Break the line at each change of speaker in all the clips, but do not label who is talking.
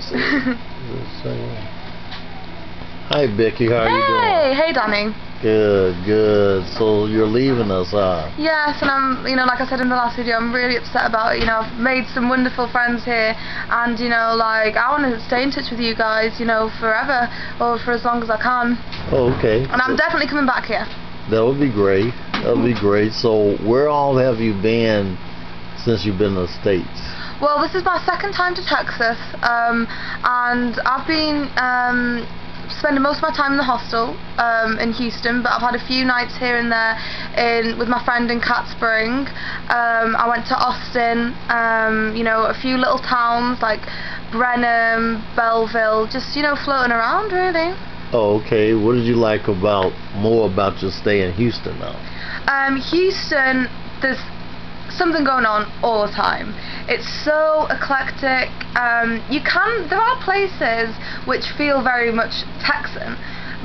see. Hi, Becky. How are you doing?
Hey, Danny.
Good, good. So you're leaving us, huh?
Yes, and I'm, like I said in the last video, I'm really upset about it. I've made some wonderful friends here, and I want to stay in touch with you guys, forever, or for as long as I can.
Oh, okay.
And I'm definitely coming back here.
That would be great. That would be great. So where all have you been since you've been in the States?
Well, this is my second time to Texas, and I've been spending most of my time in the hostel in Houston, but I've had a few nights here and there with my friend in Cat Spring. I went to Austin, a few little towns like Brenham, Belleville, just floating around really.
Oh, okay. What did you like more about your stay in Houston now?
Houston, there's something going on all the time. It's so eclectic. There are places which feel very much Texan,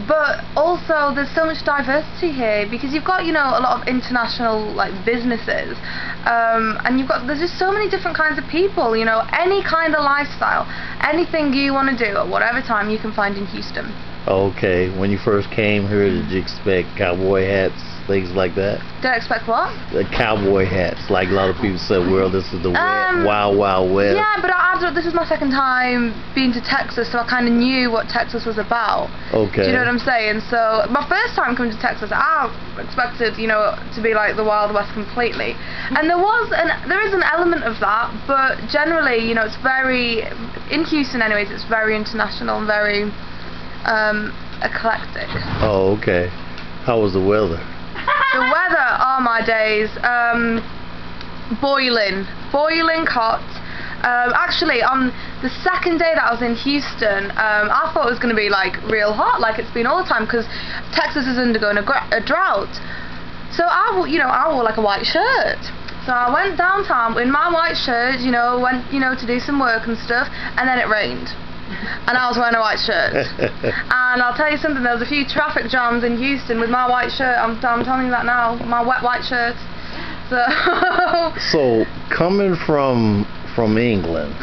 but also there's so much diversity here because you've got a lot of international businesses, and there's just so many different kinds of people. Any kind of lifestyle, anything you want to do at whatever time you can find in Houston.
Okay. When you first came here, did you expect cowboy hats, things like that?
Did I expect what?
The cowboy hats, like a lot of people say, well, this is the wild, wild west.
Yeah, but this is my second time being to Texas, so I kind of knew what Texas was about.
Okay.
Do you know what I'm saying? So my first time coming to Texas, I expected, to be like the Wild West completely. And there is an element of that, but generally, it's very, in Houston anyways, it's very international and very eclectic.
Oh, okay. How was the weather?
The weather, oh my days, boiling hot. Actually, on the second day that I was in Houston, I thought it was going to be real hot, like it's been all the time, because Texas is undergoing a drought. So I wore like a white shirt. So I went downtown in my white shirt, went to do some work and stuff, and then it rained. And I was wearing a white shirt. And I'll tell you something, there was a few traffic jams in Houston with my white shirt. I'm telling you that now, my wet white shirt.
So coming from England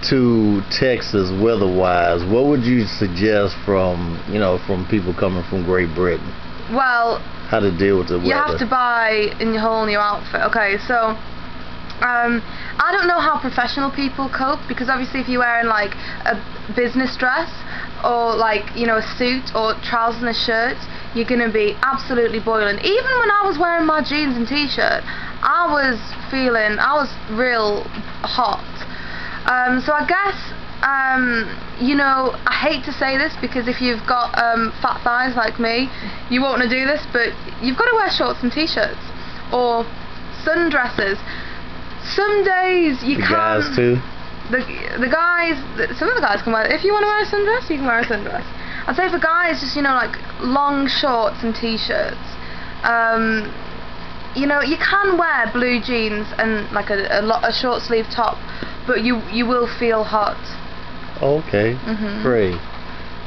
to Texas weather-wise, what would you suggest from people coming from Great Britain?
Well,
how to deal with the weather?
You have to buy a whole new outfit. Okay, so I don't know how professional people cope, because obviously if you're wearing a business dress or a suit or trousers and a shirt, you're going to be absolutely boiling. Even when I was wearing my jeans and t-shirt, I was real hot. So I guess I hate to say this, because if you've got fat thighs like me, you won't want to do this, but you've got to wear shorts and t-shirts or sundresses. Some days you can't.
The guys too?
The guys, some of the guys can wear it. If you want to wear a sundress, you can wear a sundress. I'd say for guys, just long shorts and t-shirts. You can wear blue jeans and a short sleeve top, but you will feel hot.
Okay.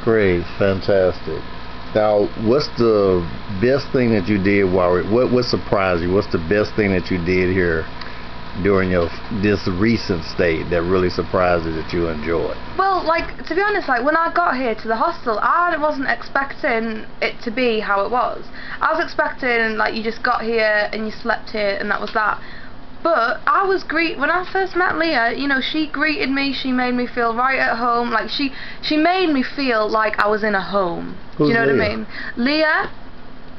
Great, fantastic. Now, what's the best thing that you did what surprised you? What's the best thing that you did here during this recent stay that really surprised you, that you enjoyed?
Well, to be honest, when I got here to the hostel, I wasn't expecting it to be how it was. I was expecting you just got here and you slept here and that was that. But when I first met Leah, she greeted me, she made me feel right at home, she made me feel like I was in a home.
Who's
Do you know
Leah?
what I mean? Leah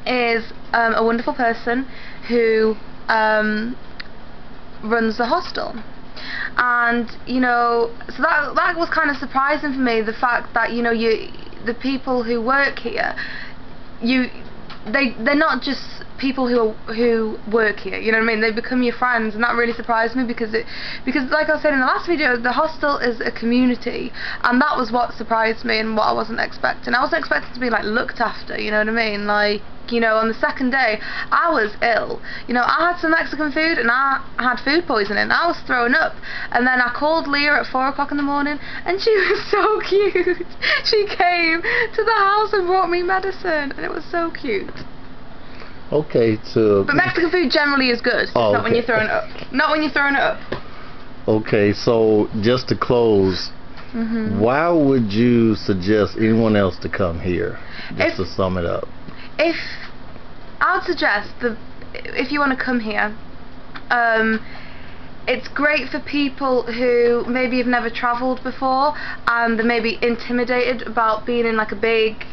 is a wonderful person who runs the hostel, and so that was kind of surprising for me, the fact that the people who work here, they're not just people who work here, you know what I mean, they become your friends, and that really surprised me, because like I said in the last video, the hostel is a community, and that was what surprised me and what I wasn't expecting. I wasn't expecting to be looked after, you know what I mean, on the second day I was ill. I had some Mexican food and I had food poisoning. I was throwing up, and then I called Leah at 4 o'clock in the morning, and she was so cute. She came to the house and brought me medicine, and it was so cute.
Okay, so...
But Mexican food generally is good.
Oh,
not when you're throwing it up. Not when you're throwing it up.
Okay, so just to close, why would you suggest anyone else to come here? Just to sum it up.
If I would suggest if you want to come here, it's great for people who maybe have never travelled before and they're maybe intimidated about being in like a big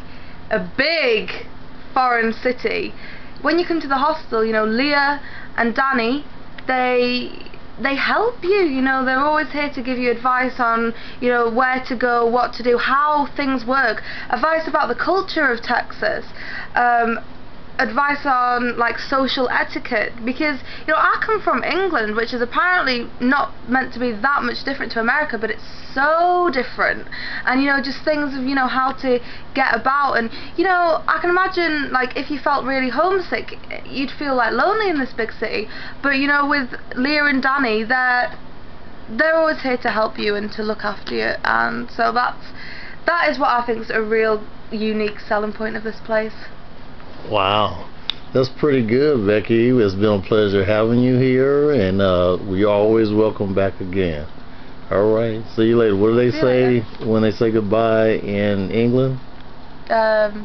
foreign city. When you come to the hostel, you know, Leah and Danny, they help you, you know, they're always here to give you advice on, you know, where to go, what to do, how things work, advice about the culture of Texas, advice on like social etiquette, because you know I come from England, which is apparently not meant to be that much different to America, but it's so different. And you know, just things of, you know, how to get about, and you know, I can imagine like if you felt really homesick, you'd feel like lonely in this big city, but you know, with Leah and Danny, they're always here to help you and to look after you, and so that is what I think is a real unique selling point of this place.
Wow, that's pretty good, Becky. It's been a pleasure having you here, and you're always welcome back again. All right, see you later. What do they say when they say goodbye in England?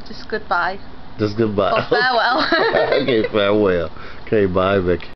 Just goodbye.
Just goodbye.
Or farewell.
Okay, farewell. Okay, bye, Becky.